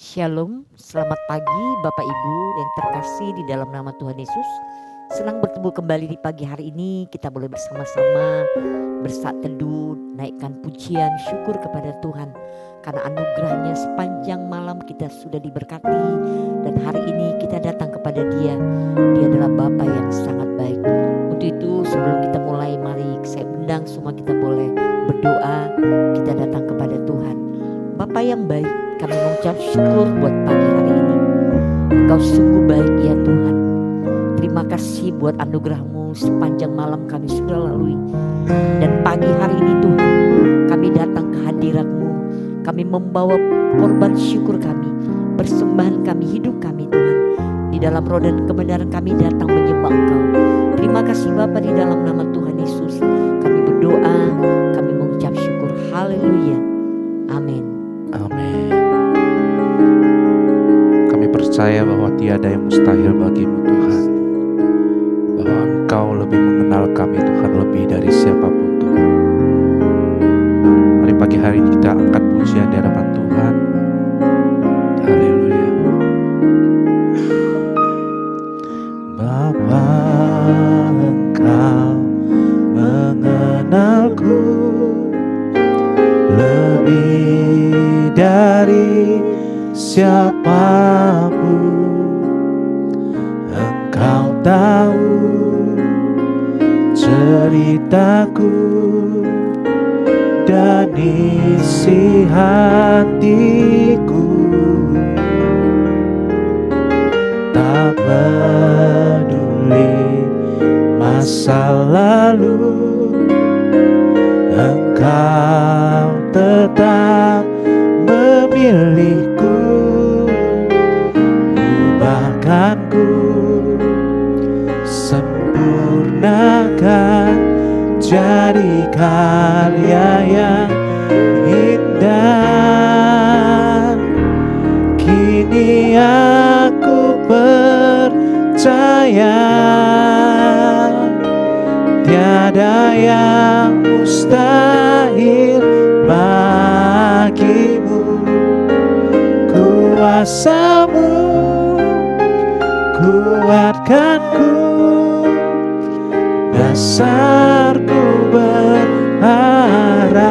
Shalom, selamat pagi Bapak Ibu yang terkasih di dalam nama Tuhan Yesus. Senang bertemu kembali di pagi hari ini. Kita boleh bersama-sama bersaat teduh, naikkan pujian syukur kepada Tuhan. Karena anugerahnya sepanjang malam kita sudah diberkati. Dan hari ini kita datang kepada Dia. Dia adalah Bapa yang sangat baik. Untuk itu sebelum kita mulai, mari saya undang semua kita boleh berdoa. Kita datang kepada Tuhan. Bapa yang baik, kami mengucap syukur buat pagi hari ini. Engkau sungguh baik ya Tuhan. Terima kasih buat anugerah-Mu sepanjang malam kami sudah lalui. Dan pagi hari ini Tuhan, kami datang ke hadirat-Mu. Kami membawa korban syukur kami, persembahan kami, hidup kami Tuhan. Di dalam roh dan kebenaran kami datang menyembah Engkau. Terima kasih Bapa, di dalam nama Tuhan Yesus kami berdoa, kami mengucap syukur. Haleluya. Amin. Amin. Kami percaya bahwa tiada yang mustahil bagimu Tuhan, bahwa Engkau lebih mengenal kami Tuhan, lebih dari siapapun Tuhan. Mari pagi hari ini kita angkat pujian di hadapan Tuhan. Haleluya. Bapa, Engkau mengenalku lebih dari siapapun. Engkau tahu ceritaku dan isi hatiku. Tak peduli masa lalu, Engkau tetap memilihku. Ubahkanku, sempurnakan, jadi karya yang indah. Kini aku percaya tiada yang mustahil bagimu. Kuasa-Mu kuatkanku, dasarku berharap.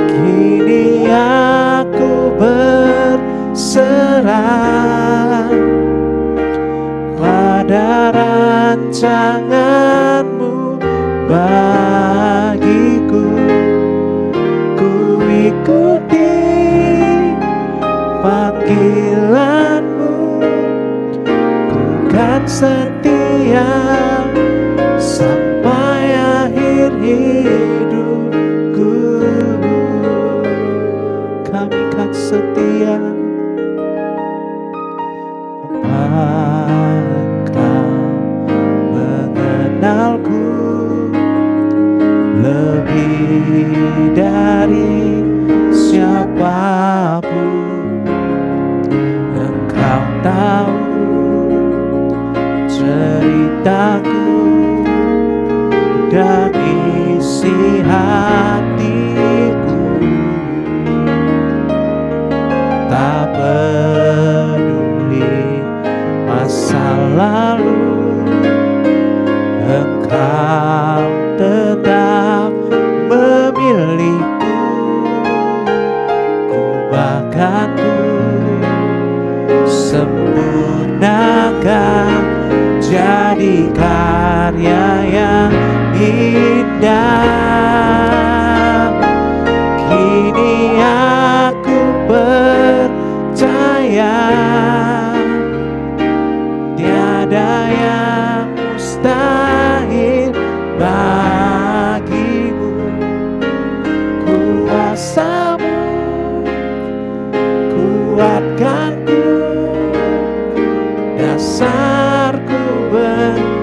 Kini aku berserah pada rancangan-Mu bagiku. Ku ikuti panggilan-Mu, ku kan setia sampai akhir hidupku. Kami kan setia. Engkau mengenalku lebih dari siapapun. Engkau tahu ceritaku dan isi hatiku. Tak peduli masa lalu, Engkau tetap memilihku. Ubahkanku, sempurnakan, jadi karya yang indah. Kini aku percaya tiada yang mustahil bagimu. Kuasa-Mu kuatkanku, dasarku berharap.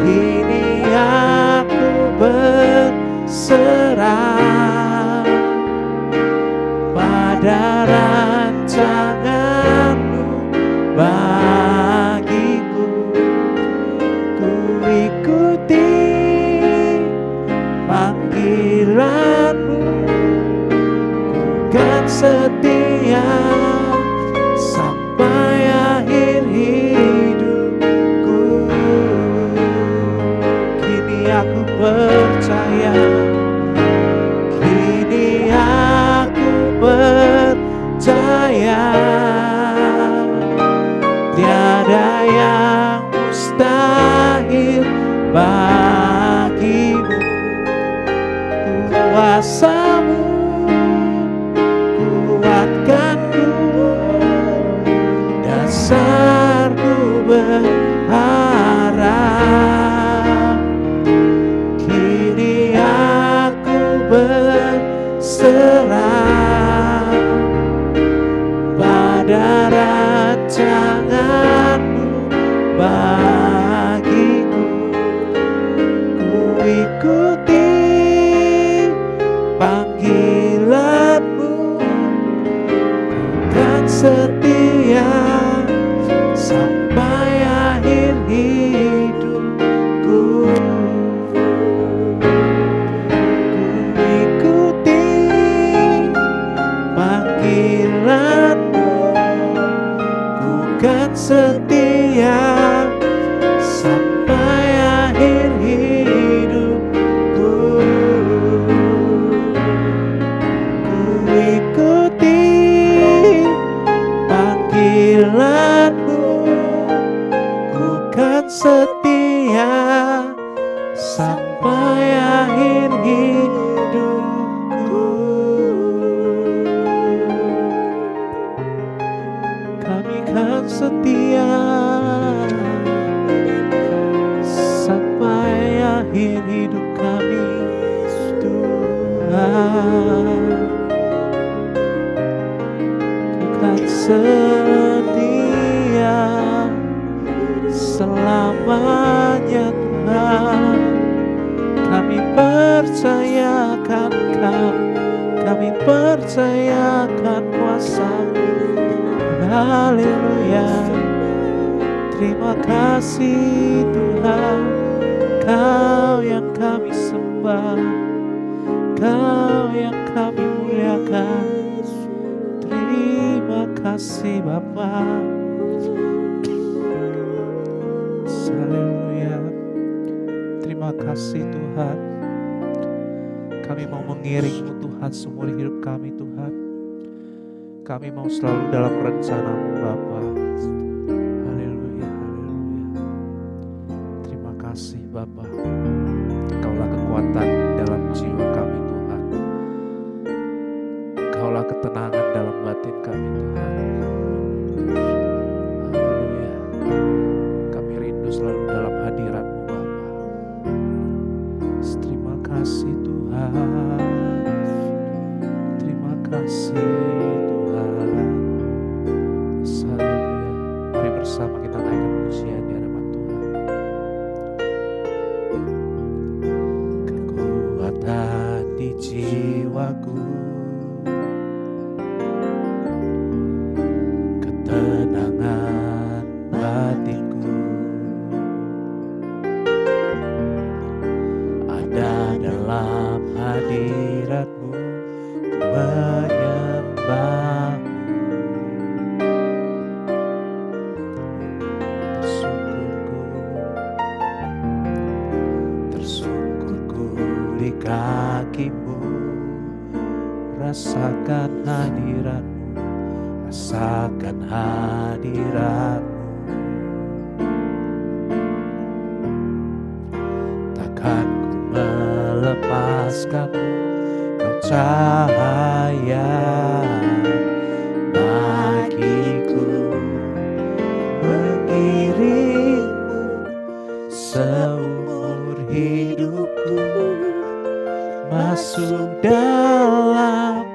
Kini aku berserah pada rancangan-Mu bagiku. Ku ikuti panggilan kan setia sampai akhir hidupku. Kini aku percaya, kini aku percaya, tiada yang mustahil bagimu. Kuasamu kuatkanku, dasarku berharap. Kini aku berserah pada rancanganmu bagiku. Ku ikuti panggilanmu, kan setia sampai akhir hidupku. Ku ikuti panggilanmu, ku kan setia sampai akhir hidupku. Ku ikuti panggilanmu, ku kan setia sampai akhir hidupku. Kami kan setia sampai akhir hidup kami, Tuhan. Ku kan setia selamanya, Tuhan. Kami percayakan Kau, kami percayakan kuasa-Mu. Haleluya. Terima kasih Tuhan, Kau yang kami sembah, Kau yang kami muliakan. Terima kasih Bapa. Haleluya. Terima kasih Tuhan. Kami mau mengiring-Mu Tuhan seumur hidup kami Tuhan. Kami mau selalu dalam rencana-Mu Bapa. Haleluya, haleluya. Terima kasih Bapa. Kaulah kekuatan dalam jiwa kami Tuhan. Kaulah ketenangan dalam batin kami Tuhan. Haleluya. Kami rindu selalu dalam hadirat-Mu Bapa. Terima kasih Tuhan. Terima kasih Tuhan. Haleluya. Mari bersama kita naikkan pujian di hadapan Tuhan. Kekuatan di jiwaku, ketenangan batinku, ada dalam hadirat-Mu. Ku menyembah-Mu. Tersungkurku di kaki-Mu. Rasakan hadirat-Mu, rasakan hadirat-Mu. Takkan ku melepaskan-Mu, Kau cahaya bagiku. Mengiring-Mu seumur hidupku, masuk dalam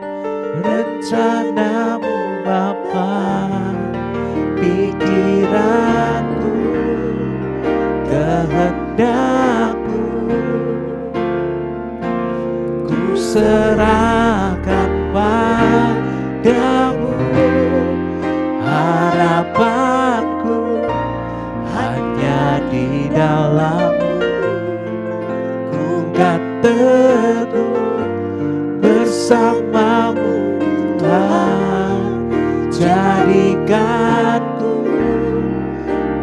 rencana-Mu Bapa. Pikiranku, kehendakku, ku serahkan padamu. Harapanku hanya di dalam-Mu. Ku kan teguh bersama-Mu Tuhan, jadikanku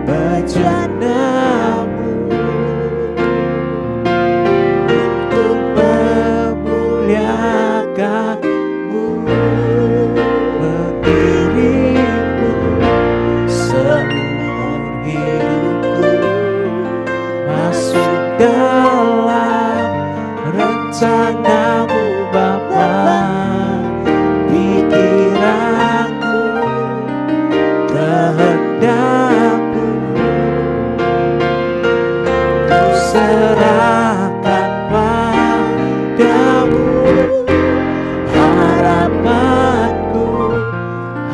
bejana-Mu untuk memuliakan-Mu, mengiringku seumur hidupku, masuk dalam rencana-Mu Bapa. Pikiranku, kehendakku, ku serahkan padamu. Harapanku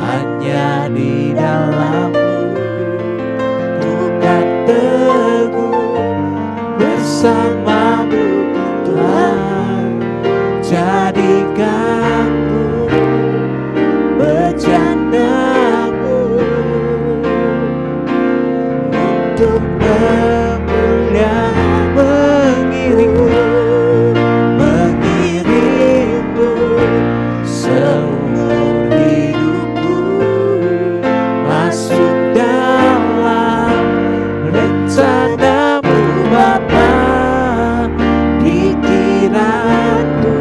hanya di dalam-Mu, ku kan teguh bersama-Mu Tuhan, jadikanku bejana-Mu untuk mengiringku seumur hidupku, masuk dalam rencana-Mu Bapa. Pikiranku,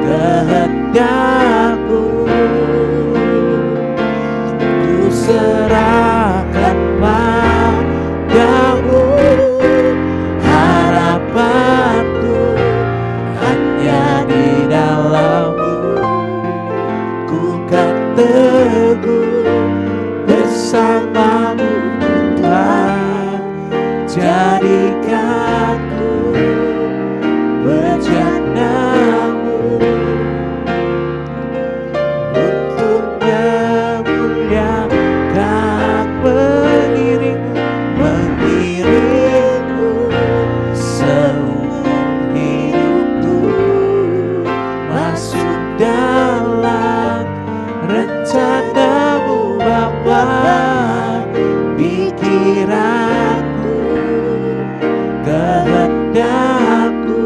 kehendakku, ku serahkan padamu. Harapanku hanya di dalam-Mu, ku kan teguh bersama-Mu Tuhan, jadikanku bejana-Mu untuk memuliakan, mengiringku seumur hidupku, masuk dalam rencana-Mu Bapa. Pikiranku, kehendakku,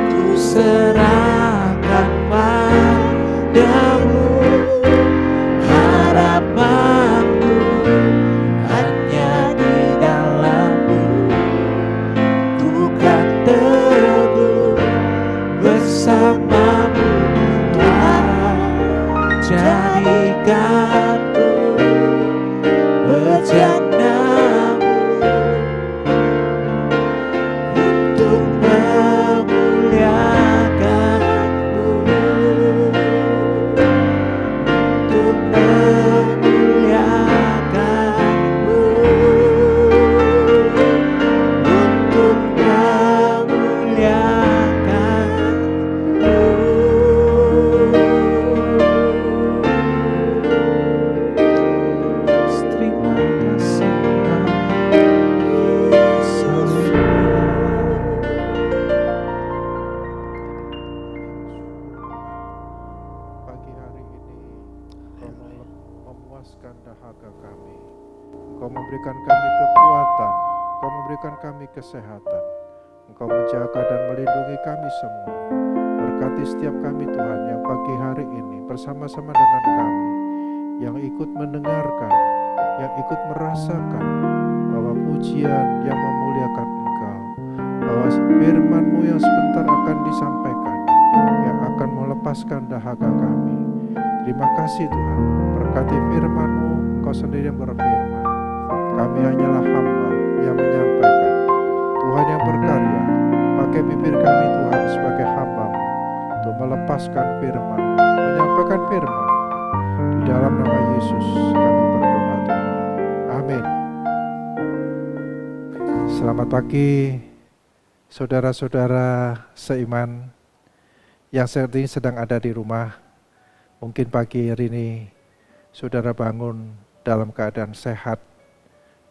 ku serahkan padamu. Harapanku hanya di dalam-Mu, ku kan teguh bersama-Mu Tuhan, jadikanku bejana-Mu untuk memuliakan-Mu, untuk memuliakan-Mu, untuk memuliakan-Mu. Terima kasih Yesus. Pagi hari ini Engkau memuaskan dahaga kami. Engkau memberikan kami kekuatan, Engkau memberikan kami kesehatan. Engkau menjaga dan melindungi kami semua. Berkati setiap kami Tuhan yang pagi hari ini bersama-sama dengan kami, yang ikut mendengarkan, yang ikut merasakan bahwa pujian yang memuliakan Engkau, bahwa firman-Mu yang sebentar akan disampaikan, yang akan melepaskan dahaga kami. Terima kasih Tuhan, berkati firman-Mu, Engkau sendiri yang berfirman. Kami hanyalah hamba yang menyampaikan. Tuhan yang berkarya, pakai bibir kami Tuhan sebagai hamba-Mu untuk melepaskan firman, menyampaikan firman. Di dalam nama Yesus kami berdoa Tuhan. Amin. Selamat pagi saudara-saudara seiman yang saat ini sedang ada di rumah. Mungkin pagi hari ini saudara bangun dalam keadaan sehat,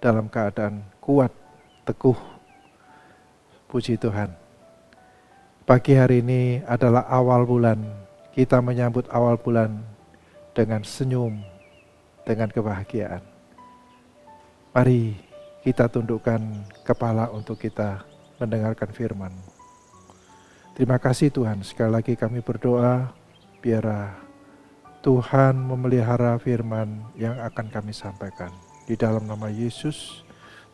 dalam keadaan kuat, teguh. Puji Tuhan. Pagi hari ini adalah awal bulan. Kita menyambut awal bulan dengan senyum, dengan kebahagiaan. Mari kita tundukkan kepala untuk kita mendengarkan firman. Terima kasih Tuhan, sekali lagi kami berdoa biar Tuhan memelihara firman yang akan kami sampaikan. Di dalam nama Yesus,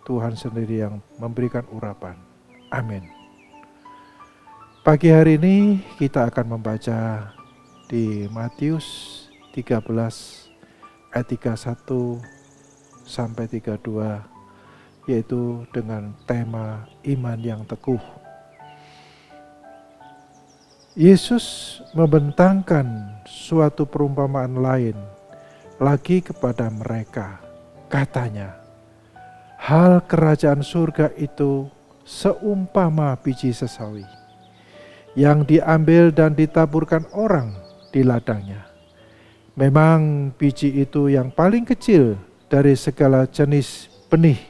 Tuhan sendiri yang memberikan urapan. Amin. Pagi hari ini kita akan membaca di Matius 13 ayat 31 sampai 32, yaitu dengan tema iman yang teguh. Yesus membentangkan suatu perumpamaan lain lagi kepada mereka. Katanya, hal kerajaan surga itu seumpama biji sesawi yang diambil dan ditaburkan orang di ladangnya. Memang biji itu yang paling kecil dari segala jenis benih,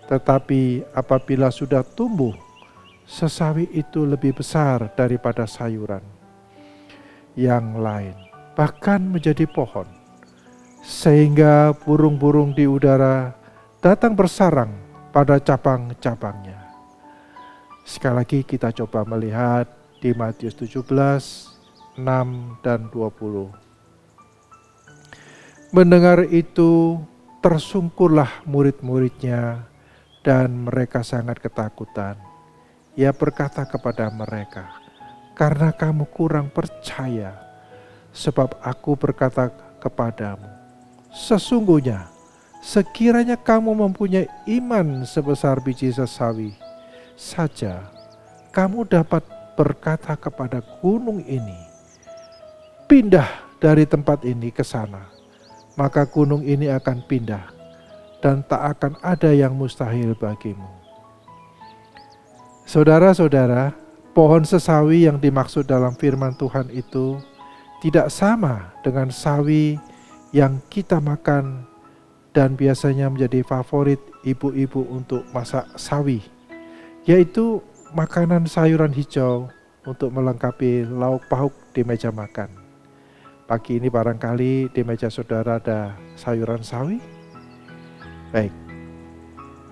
tetapi apabila sudah tumbuh, sesawi itu lebih besar daripada sayuran yang lain, bahkan menjadi pohon, sehingga burung-burung di udara datang bersarang pada cabang-cabangnya. Sekali lagi kita coba melihat di Matius 17, 6 dan 20. Mendengar itu, tersungkurlah murid-muridnya dan mereka sangat ketakutan. Ia berkata kepada mereka, karena kamu kurang percaya, sebab aku berkata kepadamu, sesungguhnya sekiranya kamu mempunyai iman sebesar biji sesawi saja, kamu dapat berkata kepada gunung ini, pindah dari tempat ini ke sana, maka gunung ini akan pindah dan tak akan ada yang mustahil bagimu. Saudara-saudara, pohon sesawi yang dimaksud dalam firman Tuhan itu tidak sama dengan sawi yang kita makan dan biasanya menjadi favorit ibu-ibu untuk masak sawi, yaitu makanan sayuran hijau untuk melengkapi lauk pauk di meja makan. Pagi ini barangkali di meja saudara ada sayuran sawi? Baik.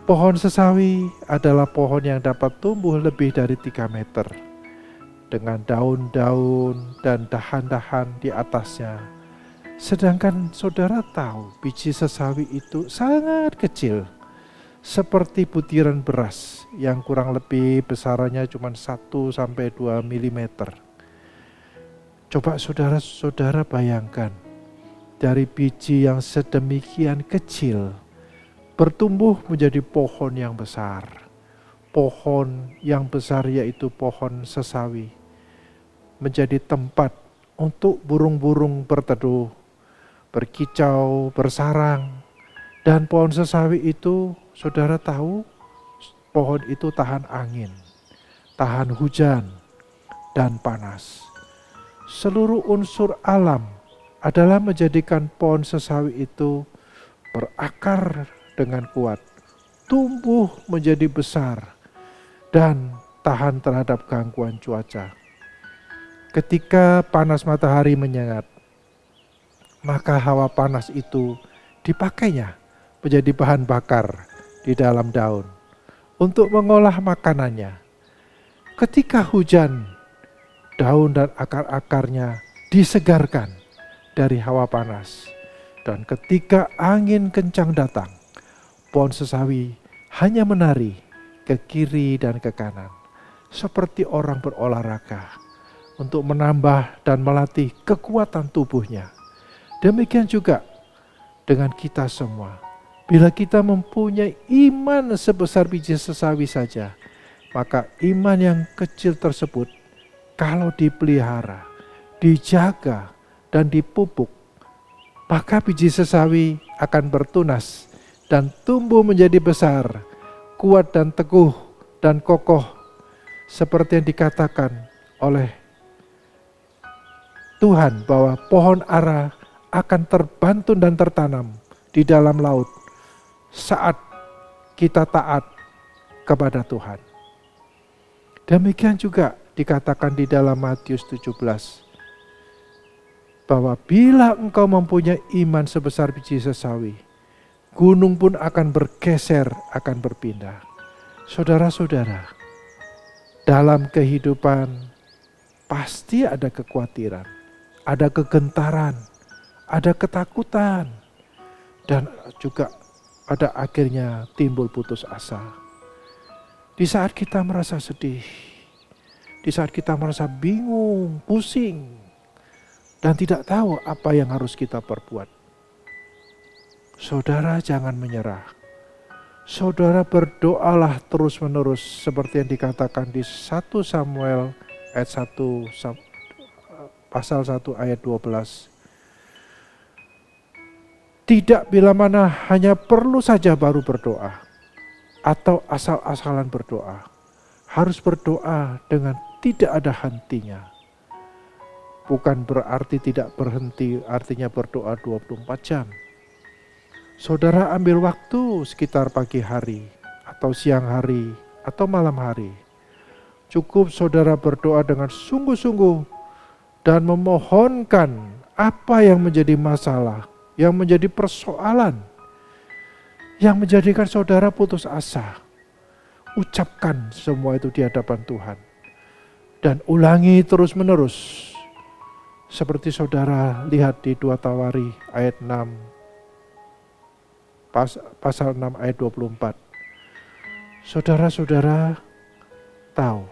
Pohon sesawi adalah pohon yang dapat tumbuh lebih dari 3 meter dengan daun-daun dan dahan-dahan di atasnya. Sedangkan saudara tahu biji sesawi itu sangat kecil, seperti butiran beras yang kurang lebih besarannya cuma 1-2 mm. Coba saudara-saudara bayangkan, dari biji yang sedemikian kecil bertumbuh menjadi pohon yang besar. Pohon yang besar yaitu pohon sesawi menjadi tempat untuk burung-burung berteduh, berkicau, bersarang. Dan pohon sesawi itu, saudara tahu, pohon itu tahan angin, tahan hujan, dan panas. Seluruh unsur alam adalah menjadikan pohon sesawi itu berakar dengan kuat, tumbuh menjadi besar, dan tahan terhadap gangguan cuaca. Ketika panas matahari menyengat, maka hawa panas itu dipakainya menjadi bahan bakar di dalam daun untuk mengolah makanannya. Ketika hujan, daun dan akar-akarnya disegarkan dari hawa panas. Dan ketika angin kencang datang, pohon sesawi hanya menari ke kiri dan ke kanan, seperti orang berolahraga untuk menambah dan melatih kekuatan tubuhnya. Demikian juga dengan kita semua. Bila kita mempunyai iman sebesar biji sesawi saja, maka iman yang kecil tersebut kalau dipelihara, dijaga, dan dipupuk, maka biji sesawi akan bertunas dan tumbuh menjadi besar, kuat dan teguh dan kokoh, seperti yang dikatakan oleh Tuhan bahwa pohon ara akan terbantun dan tertanam di dalam laut saat kita taat kepada Tuhan. Demikian juga dikatakan di dalam Matius 17 bahwa bila engkau mempunyai iman sebesar biji sesawi, gunung pun akan bergeser, akan berpindah. Saudara-saudara, dalam kehidupan pasti ada kekhawatiran, ada kegentaran, ada ketakutan, dan juga ada akhirnya timbul putus asa. Di saat kita merasa sedih, di saat kita merasa bingung, pusing, dan tidak tahu apa yang harus kita perbuat, saudara jangan menyerah. Saudara berdoalah terus-menerus seperti yang dikatakan di 1 Samuel ayat 1, pasal 1 ayat 12. Tidak bila mana hanya perlu saja baru berdoa atau asal-asalan berdoa. Harus berdoa dengan tidak ada hentinya. Bukan berarti tidak berhenti, artinya berdoa 24 jam. Saudara ambil waktu sekitar pagi hari atau siang hari atau malam hari. Cukup saudara berdoa dengan sungguh-sungguh dan memohonkan apa yang menjadi masalah, yang menjadi persoalan, yang menjadikan saudara putus asa. Ucapkan semua itu di hadapan Tuhan. Dan ulangi terus-menerus. Seperti saudara lihat di 2 Tawari ayat 6, pasal 6 ayat 24. Saudara-saudara tahu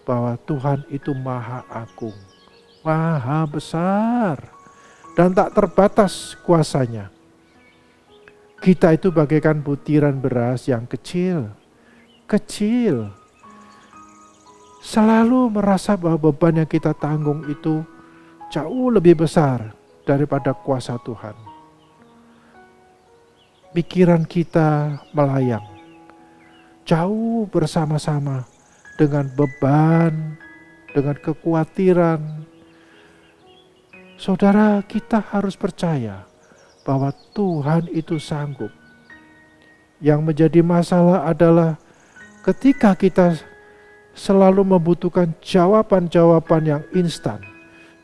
bahwa Tuhan itu maha agung, maha besar, dan tak terbatas kuasanya. Kita itu bagaikan butiran beras yang kecil. Selalu merasa bahwa beban yang kita tanggung itu jauh lebih besar daripada kuasa Tuhan. Pikiran kita melayang, jauh bersama-sama dengan beban, dengan kekhawatiran. Saudara, kita harus percaya bahwa Tuhan itu sanggup. Yang menjadi masalah adalah ketika kita selalu membutuhkan jawaban-jawaban yang instan,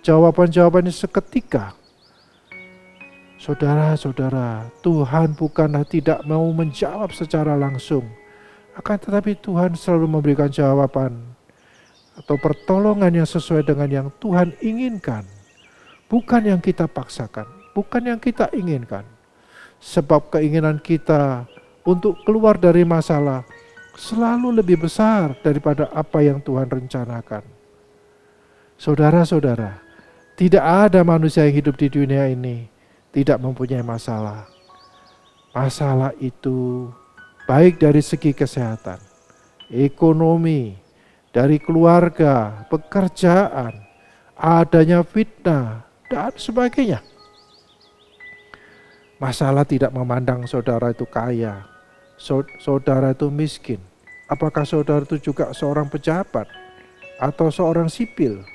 jawaban-jawaban yang seketika. Saudara-saudara, Tuhan bukanlah tidak mau menjawab secara langsung, akan tetapi Tuhan selalu memberikan jawaban atau pertolongan yang sesuai dengan yang Tuhan inginkan. Bukan yang kita paksakan, bukan yang kita inginkan. Sebab keinginan kita untuk keluar dari masalah selalu lebih besar daripada apa yang Tuhan rencanakan. Saudara-saudara, tidak ada manusia yang hidup di dunia ini tidak mempunyai masalah. Masalah itu baik dari segi kesehatan, ekonomi, dari keluarga, pekerjaan, adanya fitnah, dan sebagainya. Masalah tidak memandang saudara itu kaya, saudara itu miskin. Apakah saudara itu juga seorang pejabat atau seorang sipil?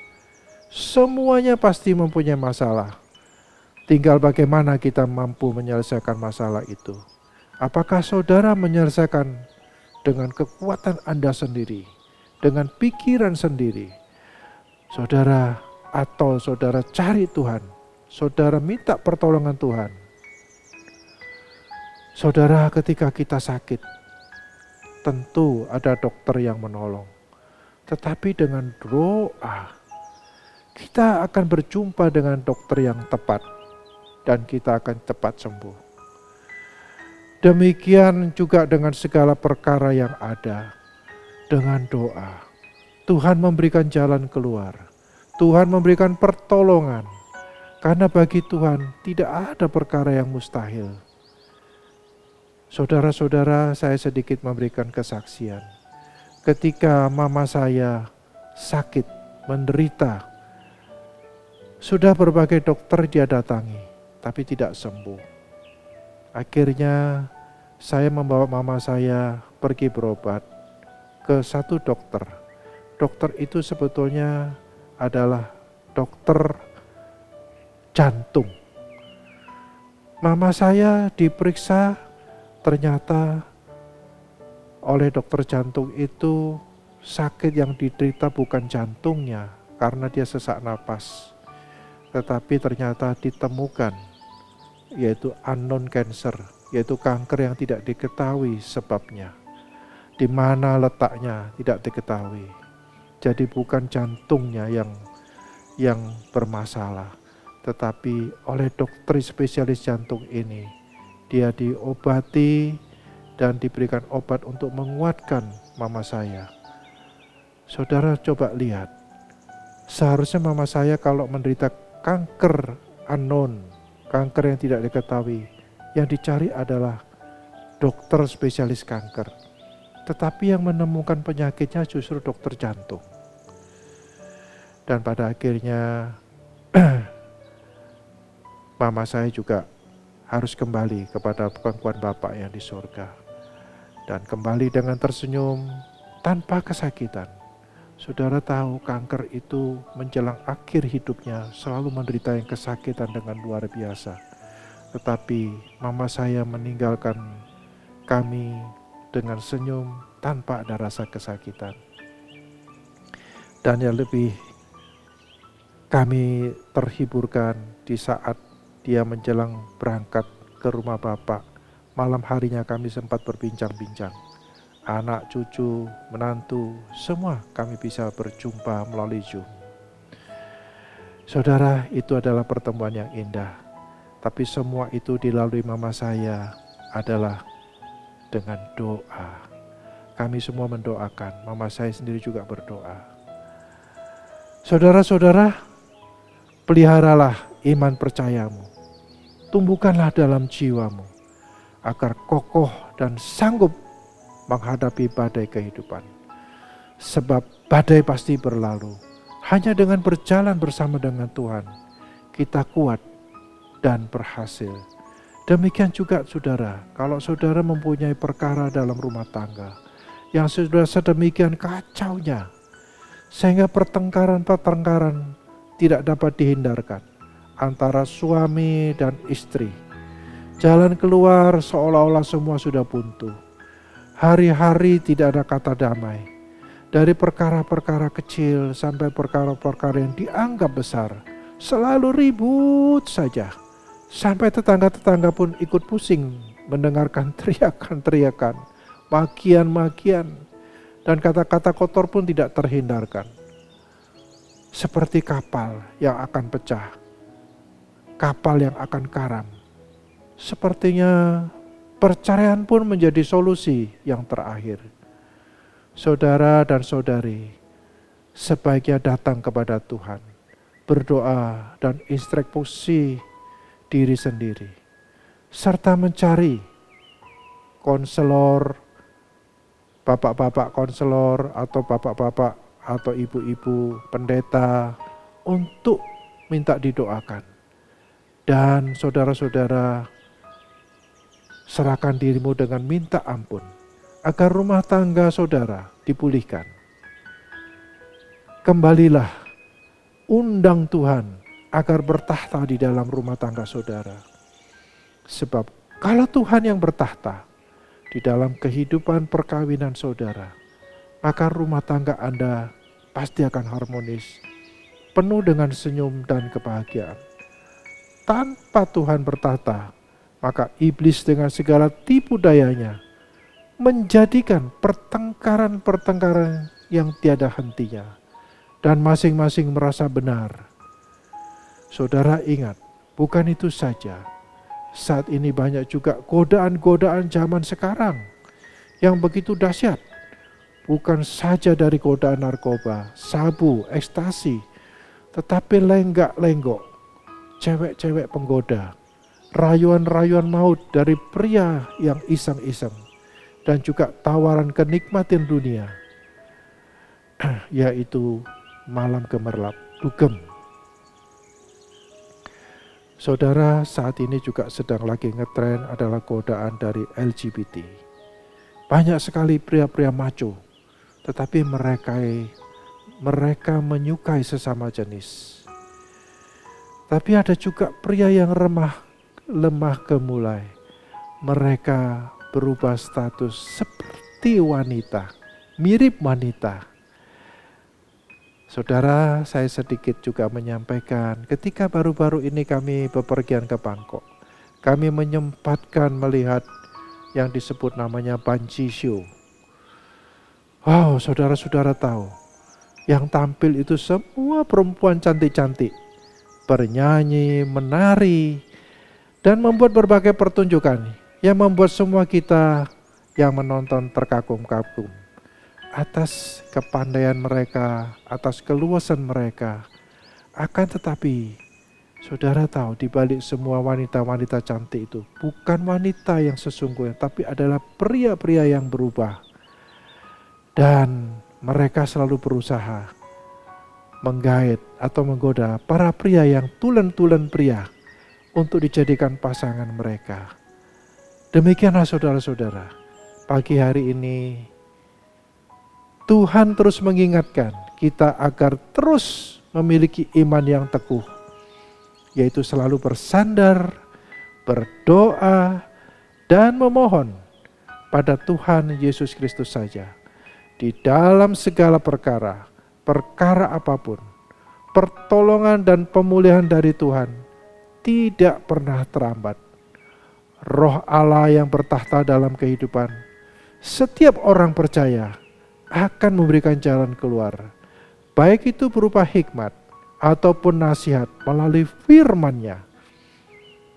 Semuanya pasti mempunyai masalah. Tinggal bagaimana kita mampu menyelesaikan masalah itu. Apakah saudara menyelesaikan dengan kekuatan Anda sendiri, dengan pikiran sendiri? Saudara, atau saudara cari Tuhan, saudara minta pertolongan Tuhan. Saudara, ketika kita sakit, tentu ada dokter yang menolong. Tetapi dengan doa, kita akan berjumpa dengan dokter yang tepat dan kita akan cepat sembuh. Demikian juga dengan segala perkara yang ada. Dengan doa, Tuhan memberikan jalan keluar. Tuhan memberikan pertolongan. Karena bagi Tuhan tidak ada perkara yang mustahil. Saudara-saudara, saya sedikit memberikan kesaksian. Ketika mama saya sakit, menderita, sudah berbagai dokter dia datangi, tapi tidak sembuh. Akhirnya saya membawa mama saya pergi berobat ke satu dokter. Dokter itu sebetulnya adalah dokter jantung. Mama saya diperiksa, ternyata oleh dokter jantung itu sakit yang diderita bukan jantungnya karena dia sesak napas. Tetapi ternyata ditemukan yaitu unknown cancer, yaitu kanker yang tidak diketahui sebabnya. Di mana letaknya tidak diketahui. Jadi bukan jantungnya yang yang bermasalah. Tetapi oleh dokter spesialis jantung ini, dia diobati dan diberikan obat untuk menguatkan mama saya. Saudara coba lihat, seharusnya mama saya kalau menderita kanker unknown, kanker yang tidak diketahui, yang dicari adalah dokter spesialis kanker. Tetapi yang menemukan penyakitnya justru dokter jantung. Dan pada akhirnya mama saya juga harus kembali kepada pangkuan Bapa yang di surga. Dan kembali dengan tersenyum tanpa kesakitan. Saudara tahu kanker itu menjelang akhir hidupnya selalu menderita yang kesakitan dengan luar biasa. Tetapi mama saya meninggalkan kami dengan senyum tanpa ada rasa kesakitan. Dan yang lebih kami terhiburkan di saat dia menjelang berangkat ke rumah Bapak. Malam harinya kami sempat berbincang-bincang. Anak, cucu, menantu, semua kami bisa berjumpa melalui Zoom. Saudara, itu adalah pertemuan yang indah. Tapi semua itu dilalui mama saya adalah dengan doa. Kami semua mendoakan, mama saya sendiri juga berdoa. Saudara-saudara, peliharalah iman percayamu. Tumbuhkanlah dalam jiwamu agar kokoh dan sanggup menghadapi badai kehidupan. Sebab badai pasti berlalu. Hanya dengan berjalan bersama dengan Tuhan, kita kuat dan berhasil. Demikian juga saudara, kalau saudara mempunyai perkara dalam rumah tangga yang sudah sedemikian kacaunya, sehingga pertengkaran-pertengkaran tidak dapat dihindarkan antara suami dan istri. Jalan keluar seolah-olah semua sudah buntu. Hari-hari tidak ada kata damai. Dari perkara-perkara kecil sampai perkara-perkara yang dianggap besar, selalu ribut saja. Sampai tetangga-tetangga pun ikut pusing mendengarkan teriakan-teriakan, makian-makian, dan kata-kata kotor pun tidak terhindarkan. Seperti kapal yang akan pecah, kapal yang akan karam. Sepertinya perceraian pun menjadi solusi yang terakhir. Saudara dan saudari, sebaiknya datang kepada Tuhan, berdoa dan introspeksi diri sendiri, serta mencari konselor, bapak-bapak konselor atau bapak-bapak atau ibu-ibu pendeta untuk minta didoakan. Dan saudara-saudara, serahkan dirimu dengan minta ampun agar rumah tangga saudara dipulihkan. Kembalilah, undang Tuhan agar bertahta di dalam rumah tangga saudara. Sebab kalau Tuhan yang bertahta di dalam kehidupan perkawinan saudara, maka rumah tangga Anda pasti akan harmonis, penuh dengan senyum dan kebahagiaan. Tanpa Tuhan bertahta, maka iblis dengan segala tipu dayanya menjadikan pertengkaran-pertengkaran yang tiada hentinya, dan masing-masing merasa benar. Saudara ingat, bukan itu saja. Saat ini banyak juga godaan-godaan zaman sekarang yang begitu dahsyat. Bukan saja dari godaan narkoba, sabu, ekstasi, tetapi lenggak-lenggok, cewek-cewek penggoda, rayuan-rayuan maut dari pria yang iseng-iseng, dan juga tawaran kenikmatan dunia, yaitu malam gemerlap, dugem. Saudara, saat ini juga sedang lagi ngetren adalah godaan dari LGBT. Banyak sekali pria-pria maco, tetapi mereka menyukai sesama jenis. Tapi ada juga pria yang lemah gemulai. Mereka berubah status seperti wanita, mirip wanita. Saudara, saya sedikit juga menyampaikan ketika baru-baru ini kami bepergian ke Bangkok. Kami menyempatkan melihat yang disebut namanya bungee show. Wow, saudara-saudara tahu, Yang tampil itu semua perempuan cantik-cantik, bernyanyi, menari, dan membuat berbagai pertunjukan yang membuat semua kita yang menonton terkagum-kagum atas kepandaian mereka, atas keluasan mereka. Akan tetapi, saudara tahu di balik semua wanita-wanita cantik itu bukan wanita yang sesungguhnya, tapi adalah pria-pria yang berubah. Dan mereka selalu berusaha menggait atau menggoda para pria yang tulen-tulen pria untuk dijadikan pasangan mereka. Demikianlah saudara-saudara, pagi hari ini Tuhan terus mengingatkan kita agar terus memiliki iman yang teguh, yaitu selalu bersandar, berdoa, dan memohon pada Tuhan Yesus Kristus saja. Di dalam segala perkara, perkara apapun, pertolongan dan pemulihan dari Tuhan tidak pernah terlambat. Roh Allah yang bertahta dalam kehidupan setiap orang percaya akan memberikan jalan keluar, baik itu berupa hikmat ataupun nasihat melalui firman-Nya.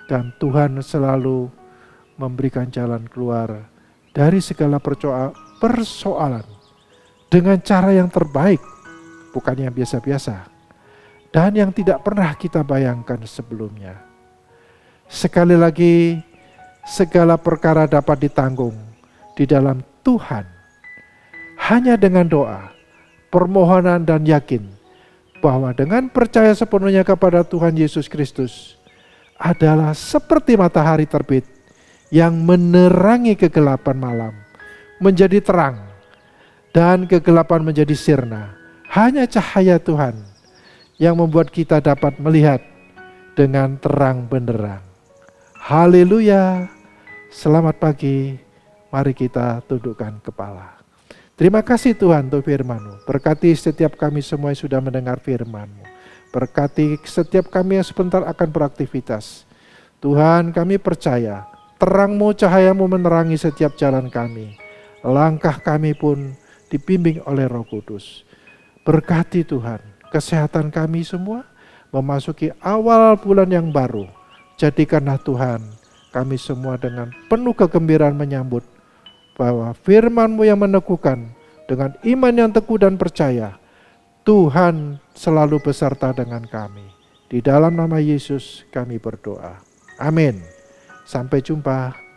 Dan Tuhan selalu memberikan jalan keluar dari segala persoalan dengan cara yang terbaik, bukan yang biasa-biasa, dan yang tidak pernah kita bayangkan sebelumnya. Sekali lagi, segala perkara dapat ditanggung di dalam Tuhan hanya dengan doa, permohonan, dan yakin bahwa dengan percaya sepenuhnya kepada Tuhan Yesus Kristus adalah seperti matahari terbit yang menerangi kegelapan malam menjadi terang dan kegelapan menjadi sirna. Hanya cahaya Tuhan yang membuat kita dapat melihat dengan terang benderang. Haleluya. Selamat pagi. Mari kita tundukkan kepala. Terima kasih Tuhan untuk firman-Mu. Berkati setiap kami semua yang sudah mendengar firman-Mu. Berkati setiap kami yang sebentar akan beraktivitas. Tuhan, kami percaya terang-Mu, cahaya-Mu menerangi setiap jalan kami. Langkah kami pun dibimbing oleh Roh Kudus. Berkati Tuhan kesehatan kami semua memasuki awal bulan yang baru. Jadikanlah Tuhan kami semua dengan penuh kegembiraan menyambut bahwa firman-Mu yang meneguhkan dengan iman yang teguh dan percaya, Tuhan selalu beserta dengan kami. Di dalam nama Yesus kami berdoa. Amin. Sampai jumpa.